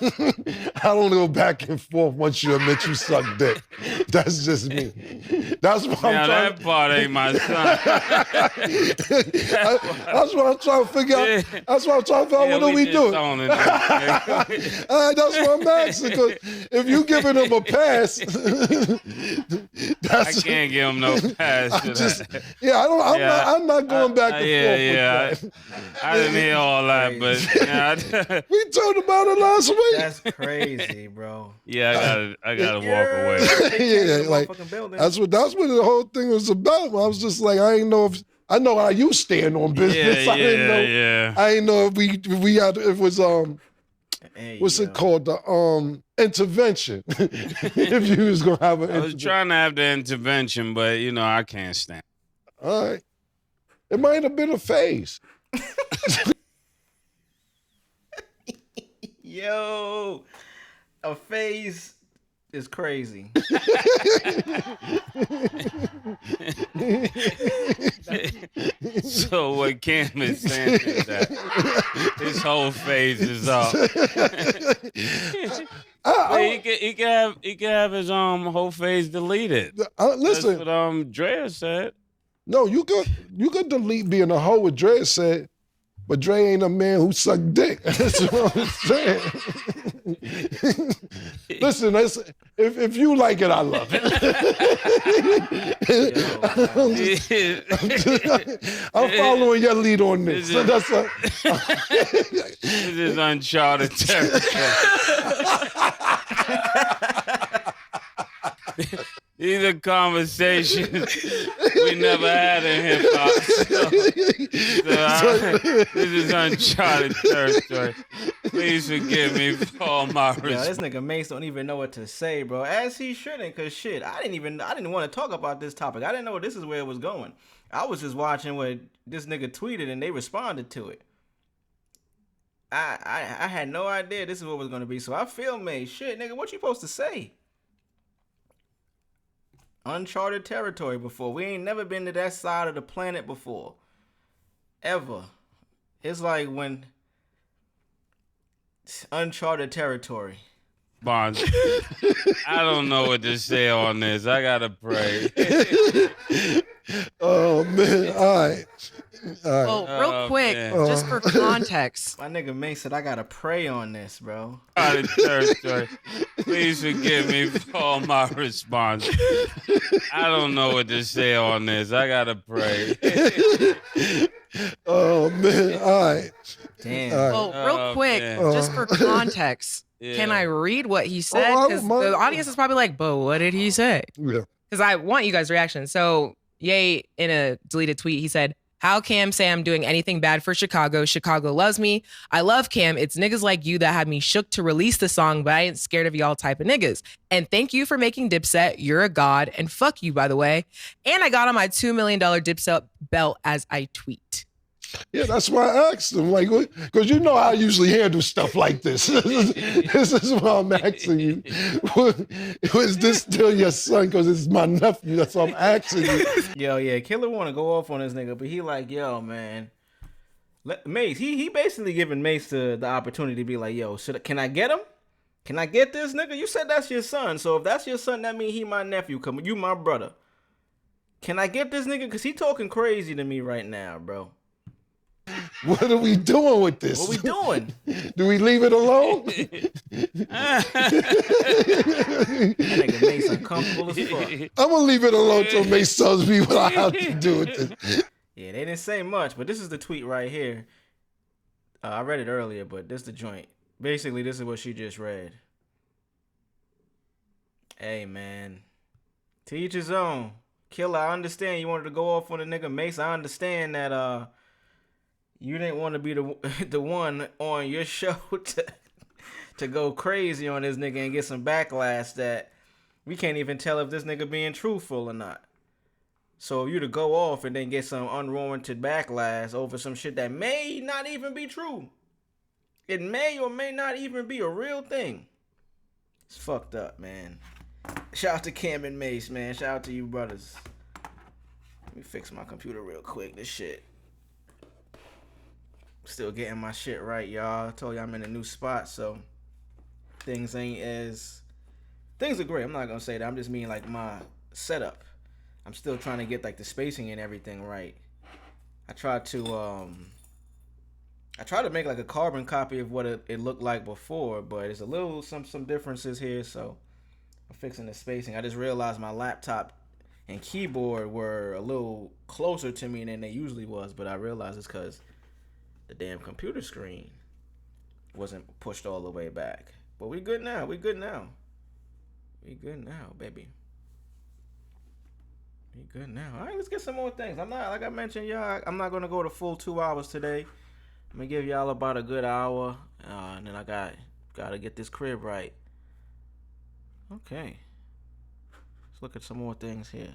don't go back and forth once you admit you suck dick. That's just me. That's what I'm trying. That part ain't my son. That's what I'm trying to figure out. That's what I'm trying to figure out. What are we doing? That's what I'm asking. Because if you giving him a pass. I can't give him no pass to that. Yeah, I'm not going back and forth with that. I didn't hear all that, but we talked about it last week. That's crazy, bro. Yeah, I gotta walk away. Yeah, like that's what the whole thing was about. I was just like, I know how you stand on business. I didn't know if we had it was what's it called? The intervention. If you was gonna have an I was trying to have the intervention, but I can't stand. All right. It might have been a phase. Yo, a phase is crazy. So what Cam is saying is that his whole phase is up. He can have his whole phase deleted. Listen, that's what Drea said. No, you could delete being a hoe. What Drea said. But Dre ain't a man who suck dick. That's what I'm saying. Listen, if you like it, I love it. I'm following your lead on this. This is uncharted territory. These are conversations we never had in hip hop. This is uncharted territory. Please forgive me for all my respect. Yo, this nigga Mase don't even know what to say, bro. As he shouldn't, cause shit, I didn't want to talk about this topic. I didn't know this is where it was going. I was just watching what this nigga tweeted and they responded to it. I had no idea this is what was gonna be. So I feel Mase. Shit, nigga, what you supposed to say? Uncharted territory before. We ain't never been to that side of the planet before. Ever. It's like when uncharted territory. Bonds. I don't know what to say on this. I gotta pray. Oh man. All right. Well, real quick, just for context. My nigga Mase said I gotta pray on this, bro. Out of church. Please forgive me for all my response. I don't know what to say on this. I gotta pray. Oh man! All right. Damn. Well, real quick, just for context, can I read what he said? Because the audience is probably like, "But what did he say?" Yeah. Because I want you guys' reaction. So, Ye, in a deleted tweet, he said, "How Cam say I'm doing anything bad for Chicago? Chicago loves me. I love Cam. It's niggas like you that had me shook to release the song, but I ain't scared of y'all type of niggas. And thank you for making Dipset. You're a god. And fuck you, by the way. And I got on my $2 million Dipset belt as I tweet." Yeah, that's why I asked him, like, because you know I usually handle stuff like this. This is why I'm asking you. Was this still your son? Because it's my nephew. That's why I'm asking you. Yo, yeah, Killer want to go off on this nigga, but he like, yo, man. Mase, he basically giving Mase the opportunity to be like, yo, can I get him? Can I get this nigga? You said that's your son, so if that's your son, that mean he my nephew. You my brother. Can I get this nigga? Because he talking crazy to me right now, bro. What are we doing with this? What we doing? Do we leave it alone? That nigga Mase uncomfortable as fuck. I'm going to leave it alone until Mase tells me what I have to do with this. Yeah, they didn't say much, but this is the tweet right here. I read it earlier, but this is the joint. Basically, this is what she just read. Hey, man. To each his own. Killer, I understand you wanted to go off on a nigga Mase. I understand that you didn't want to be the one on your show to go crazy on this nigga and get some backlash that we can't even tell if this nigga being truthful or not. So you to go off and then get some unwarranted backlash over some shit that may not even be true. It may or may not even be a real thing. It's fucked up, man. Shout out to Cam and Mase, man. Shout out to you brothers. Let me fix my computer real quick. This shit. Still getting my shit right, y'all. I told you I'm in a new spot, so things are great. I'm not gonna say that. I'm just meaning like my setup. I'm still trying to get like the spacing and everything right. I tried to make like a carbon copy of what it looked like before, but it's a little some differences here, so I'm fixing the spacing. I just realized my laptop and keyboard were a little closer to me than they usually was, but I realized it's because the damn computer screen wasn't pushed all the way back. But we good now. We good now, baby. We good now. All right, let's get some more things. Like I mentioned, y'all, I'm not going to go the full 2 hours today. I'm going to give y'all about a good hour. And then I got to get this crib right. Okay. Let's look at some more things here.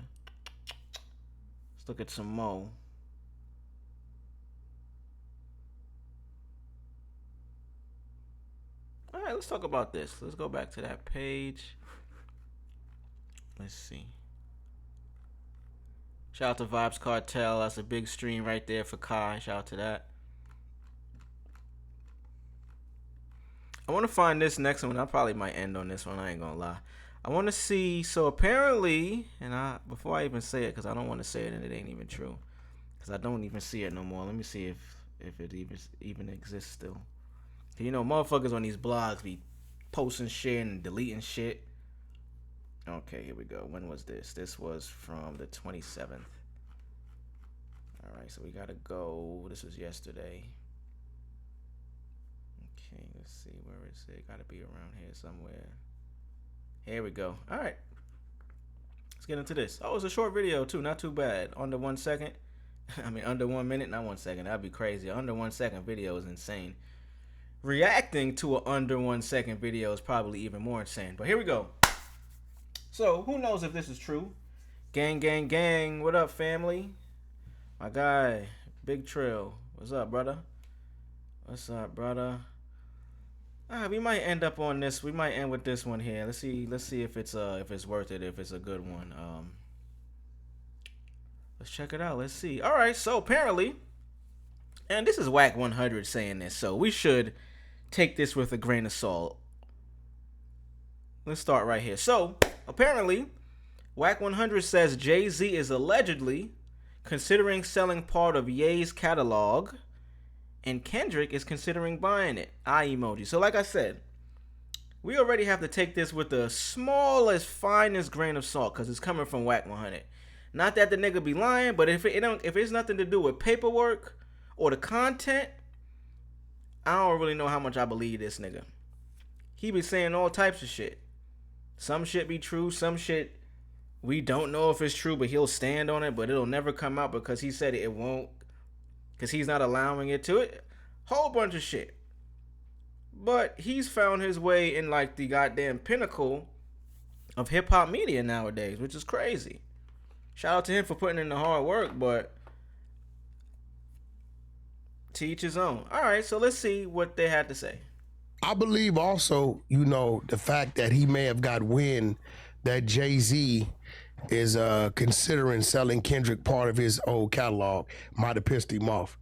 Let's look at some more. All right, let's talk about this. Let's go back to that page. Let's see. Shout out to Vibes Cartel. That's a big stream right there for Kai. Shout out to that. I want to find this next one. I probably might end on this one. I ain't going to lie. I want to see. So apparently, before I even say it, because I don't want to say it and it ain't even true. Because I don't even see it no more. Let me see if it even exists still. You know, motherfuckers on these blogs be posting shit and deleting shit. Okay, here we go. When was this? This was from the 27th. All right, so we got to go. This was yesterday. Okay, let's see. Where is it? Got to be around here somewhere. Here we go. All right. Let's get into this. Oh, it's a short video, too. Not too bad. Under 1 second. I mean, under 1 minute, not 1 second. That'd be crazy. Under 1 second video is insane. Reacting to an under 1 second video is probably even more insane. But here we go. So, who knows if this is true? Gang, gang, gang. What up, family? My guy, Big Trill. What's up, brother? What's up, brother? We might end up on this. We might end with this one here. Let's see if it's worth it, if it's a good one. Let's check it out. Let's see. All right, so apparently, and this is Whack 100 saying this, so we should take this with a grain of salt. Let's start right here. So, apparently, Whack 100 says Jay-Z is allegedly considering selling part of Ye's catalog, and Kendrick is considering buying it. Eye emoji. So like I said, we already have to take this with the smallest, finest grain of salt because it's coming from Whack 100. Not that the nigga be lying, but if it's nothing to do with paperwork or the content, I don't really know how much I believe this nigga. He be saying all types of shit. Some shit be true, some shit we don't know if it's true, but he'll stand on it, but it'll never come out because he said it won't, because he's not allowing it to it. Whole bunch of shit. But he's found his way in like the goddamn pinnacle of hip-hop media nowadays, which is crazy. Shout out to him for putting in the hard work, but to each his own. All right, so let's see what they had to say. I believe also, the fact that he may have got wind that Jay-Z is considering selling Kendrick part of his old catalog might have pissed him off.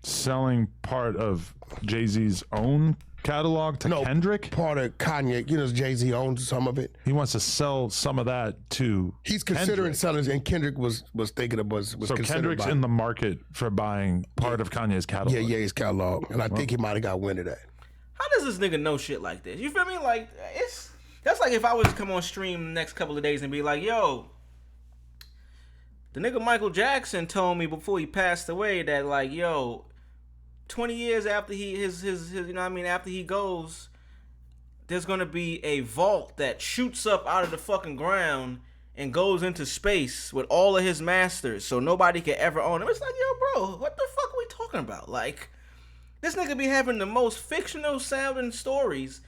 Selling part of Jay-Z's own catalog to Kendrick? Part of Kanye. Jay-Z owns some of it. He wants to sell some of that to He's considering selling, and Kendrick was thinking of was so Kendrick's in the market for buying part of Kanye's catalog. Yeah, his catalog. And I think he might have got wind of that. How does this nigga know shit like this? You feel me? Like, that's like if I was to come on stream the next couple of days and be like, yo, the nigga Michael Jackson told me before he passed away that, like, yo, 20 years after after he goes, there's gonna be a vault that shoots up out of the fucking ground and goes into space with all of his masters, so nobody can ever own him. It's like, yo, bro, what the fuck are we talking about? Like, this nigga be having the most fictional sounding stories.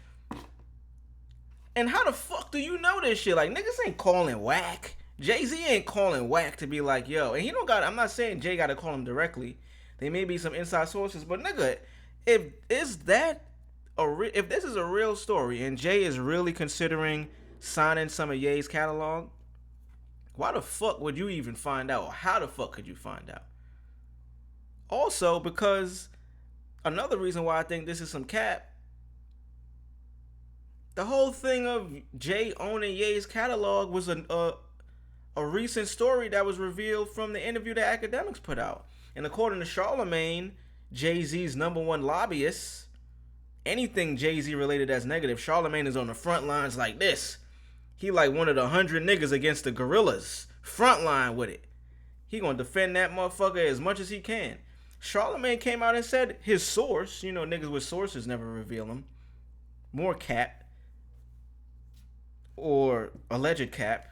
And how the fuck do you know this shit? Like, niggas ain't calling Whack. Jay-Z ain't calling Whack to be like, yo. And he don't got, I'm not saying Jay got to call him directly. There may be some inside sources. But nigga, if this is a real story and Jay is really considering signing some of Ye's catalog, why the fuck would you even find out? Or how the fuck could you find out? Also, because another reason why I think this is some cap, the whole thing of Jay owning Ye's catalog was a recent story that was revealed from the interview that Academics put out. And according to Charlemagne, Jay-Z's #1 lobbyist, anything Jay-Z related that's negative, Charlemagne is on the front lines like this. He like one of the 100 niggas against the gorillas. Front line with it. He gonna defend that motherfucker as much as he can. Charlemagne came out and said his source, niggas with sources never reveal them. More cap. Or alleged cap.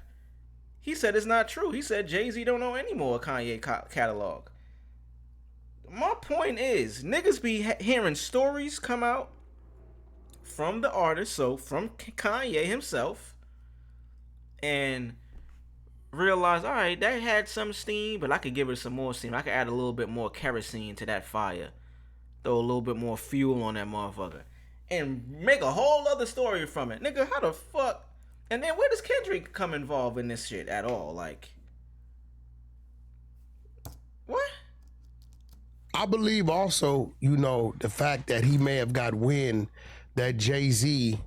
He said it's not true. He said Jay-Z don't know any more Kanye catalog. My point is, niggas be hearing stories come out from the artist, so from Kanye himself, and realize, all right, that had some steam, but I could give it some more steam. I could add a little bit more kerosene to that fire. Throw a little bit more fuel on that motherfucker. And make a whole other story from it. Nigga, how the fuck? And then where does Kendrick come involved in this shit at all? Like, what? I believe also, the fact that he may have got wind that Jay-Z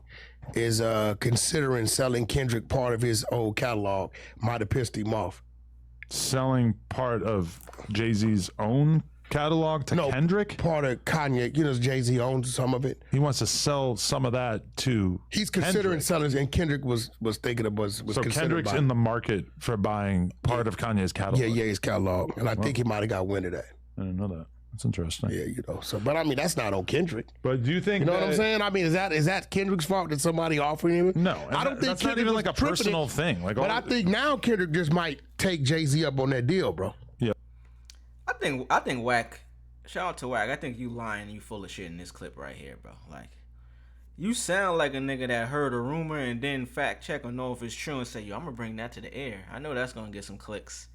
is considering selling Kendrick part of his old catalog might have pissed him off. Selling part of Jay-Z's own catalog to Kendrick? Part of Kanye. Jay-Z owns some of it. He wants to sell some of that to He's considering selling, and Kendrick was thinking of was so Kendrick's in the market for buying part of Kanye's catalog. Yeah, his catalog. And I think he might have got wind of that. I didn't know that. That's interesting. Yeah, so, but I mean, that's not on Kendrick. But do you think what I'm saying? I mean, is that Kendrick's fault that somebody offering him? No, I don't think that's Kendrick not even was like a personal thing. Like, but I think now Kendrick just might take Jay-Z up on that deal, bro. Yeah. I think Whack. Shout out to Whack. I think you lying. You full of shit in this clip right here, bro. Like, you sound like a nigga that heard a rumor and then fact check or know if it's true and say, yo, I'm gonna bring that to the air. I know that's gonna get some clicks.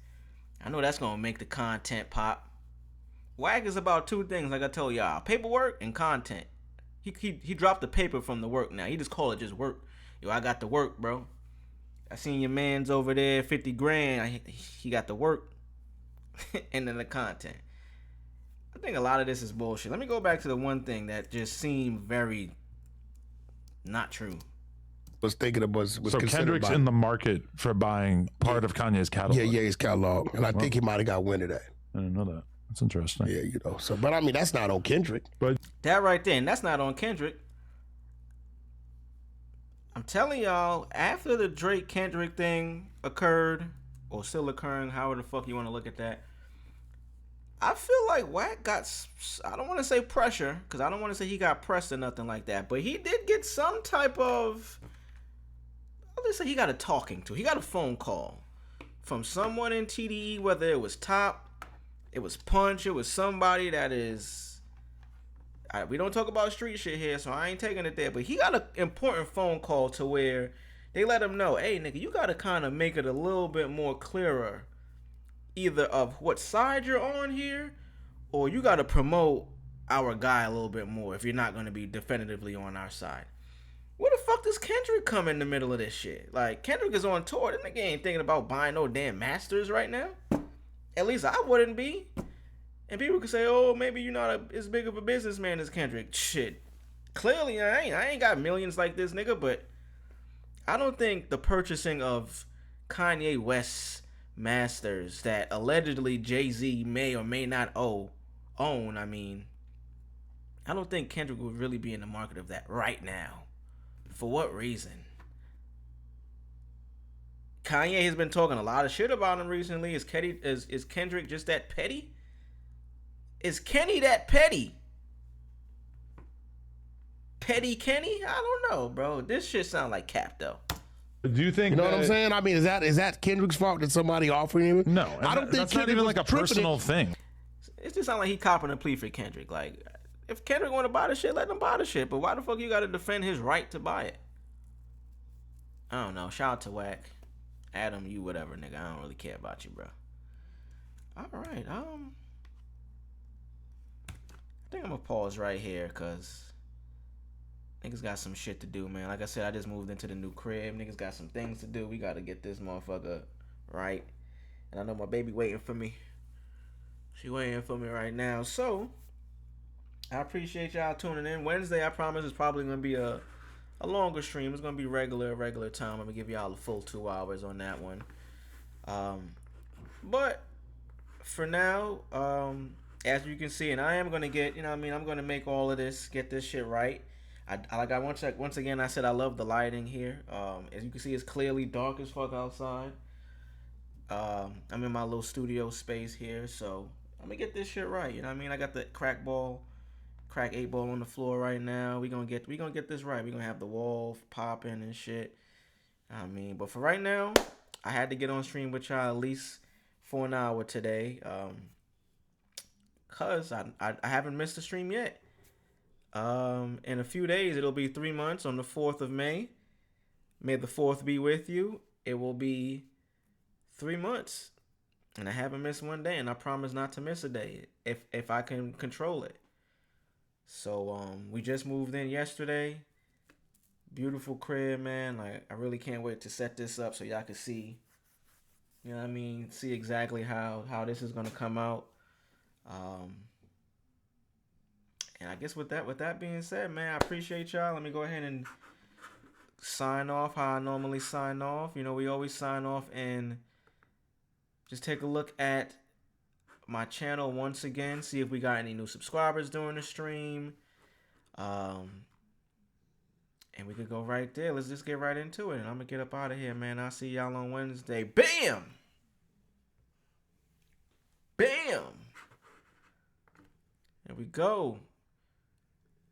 I know that's gonna make the content pop. Whack is about two things, like I told y'all: paperwork and content. He dropped the paper from the work now. He just call it just work. Yo, I got the work, bro. I seen your man's over there, 50 grand. He got the work. And then the content. I think a lot of this is bullshit. Let me go back to the one thing that just seemed very not true. thinking of was So considered Kendrick's by, in the market for buying part of Kanye's catalog. Yeah, his catalog, and I think he might have got wind of that. I didn't know that. That's interesting. Yeah, So, but I mean, that's not on Kendrick. But that right there, and that's not on Kendrick. I'm telling y'all, after the Drake Kendrick thing occurred, or still occurring, however the fuck you want to look at that, I feel like Wack got, I don't want to say pressure, because I don't want to say he got pressed or nothing like that, but he did get some type of, I'll just say he got a talking to. He got a phone call from someone in TDE, whether it was Top, it was Punch, it was somebody that is, we don't talk about street shit here, so I ain't taking it there, but he got an important phone call to where they let him know, hey, nigga, you got to kind of make it a little bit more clearer, either of what side you're on here, or you got to promote our guy a little bit more if you're not going to be definitively on our side. Where the fuck does Kendrick come in the middle of this shit? Like, Kendrick is on tour. This nigga ain't thinking about buying no damn masters right now. At least I wouldn't be. And people could say, oh, maybe you're not as big of a businessman as Kendrick. Shit. Clearly I ain't. I ain't got millions like this nigga, but I don't think the purchasing of Kanye West's masters that allegedly Jay-Z may or may not own, I mean, I don't think Kendrick would really be in the market of that right now. For what reason? Kanye has been talking a lot of shit about him recently. Is Kendrick just that petty? Is Kenny that petty? Petty Kenny? I don't know, bro. This shit sound like cap, though. Do you think? You know what I'm saying? I mean, is that Kendrick's fault that somebody offering him? No, I don't think that's not even like a personal thing. It just sound like he copping a plea for Kendrick. Like, if Kendrick want to buy the shit, let him buy the shit. But why the fuck you got to defend his right to buy it? I don't know. Shout out to Wack. Adam, you whatever, nigga. I don't really care about you, bro. All right. I think I'm gonna pause right here because niggas got some shit to do, man. Like I said, I just moved into the new crib. Niggas got some things to do. We gotta get this motherfucker right. And I know my baby waiting for me. She waiting for me right now. So I appreciate y'all tuning in. Wednesday, I promise, is probably gonna be a longer stream. It's gonna be regular time. I'm gonna give y'all a full 2 hours on that one. But for now, as you can see, and I am gonna get, I'm gonna make all of this, get this shit right. Once again, I said I love the lighting here. As you can see, it's clearly dark as fuck outside. I'm in my little studio space here, so I'm gonna get this shit right. I got the crack 8 ball on the floor right now. We gonna get this right. We gonna have the wall popping and shit. But for right now, I had to get on stream with y'all at least for an hour today. Cause I haven't missed a stream yet. In a few days, it'll be 3 months on the 4th of May. May the 4th be with you. It will be 3 months. And I haven't missed one day, and I promise not to miss a day if I can control it. So we just moved in yesterday. Beautiful crib, man. Like, I really can't wait to set this up so y'all can see. See exactly how this is gonna come out. And I guess with that being said, man, I appreciate y'all. Let me go ahead and sign off how I normally sign off. We always sign off and just take a look at my channel once again, see if we got any new subscribers during the stream. And we could go right there. Let's just get right into it. And I'm gonna get up out of here, man. I'll see y'all on Wednesday. Bam! Bam! There we go.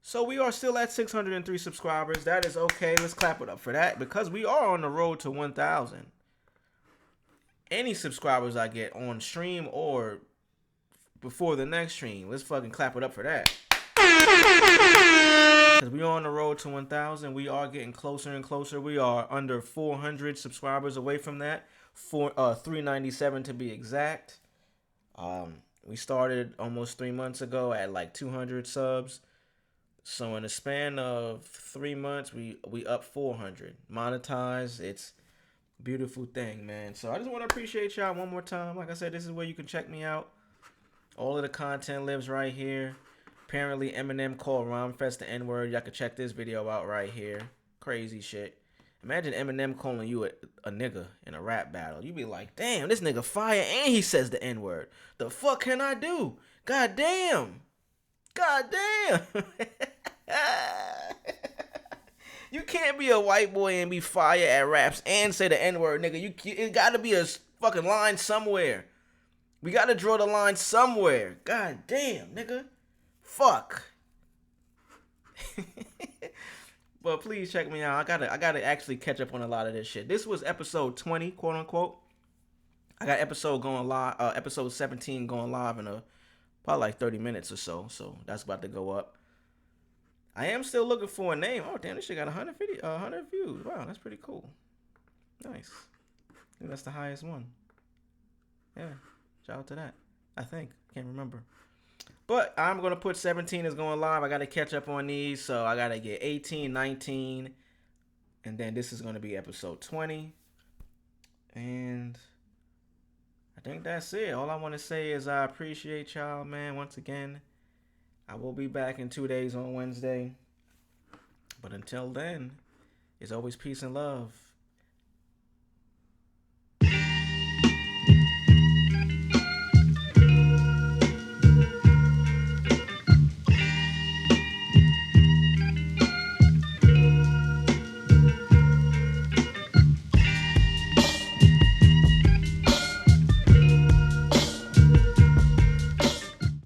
So we are still at 603 subscribers. That is okay. Let's clap it up for that because we are on the road to 1,000. Any subscribers I get on stream or before the next stream, let's fucking clap it up for that. Because we are on the road to 1,000. We are getting closer and closer. We are under 400 subscribers away from that. 397 to be exact. We started almost 3 months ago at like 200 subs. So in a span of 3 months, we up 400. Monetized. It's a beautiful thing, man. So I just want to appreciate y'all one more time. Like I said, this is where you can check me out. All of the content lives right here. Apparently Eminem called Rhymefest the N-word. Y'all can check this video out right here. Crazy shit. Imagine Eminem calling you a nigga in a rap battle. You be like, damn, this nigga fire and he says the N-word. The fuck can I do? God damn. God damn. You can't be a white boy and be fire at raps and say the N-word, nigga. It gotta be a fucking line somewhere. We gotta draw the line somewhere. God damn, nigga. Fuck. But please check me out. I gotta actually catch up on a lot of this shit. This was episode 20, quote unquote. I got episode 17 going live in probably like 30 minutes or so. So that's about to go up. I am still looking for a name. Oh damn, this shit got 100 views. Wow, that's pretty cool. Nice. I think that's the highest one. Yeah, shout out to that. I think. Can't remember. But I'm going to put 17 is going live. I got to catch up on these. So I got to get 18, 19. And then this is going to be episode 20. And I think that's it. All I want to say is I appreciate y'all, man. Once again, I will be back in 2 days on Wednesday. But until then, it's always peace and love.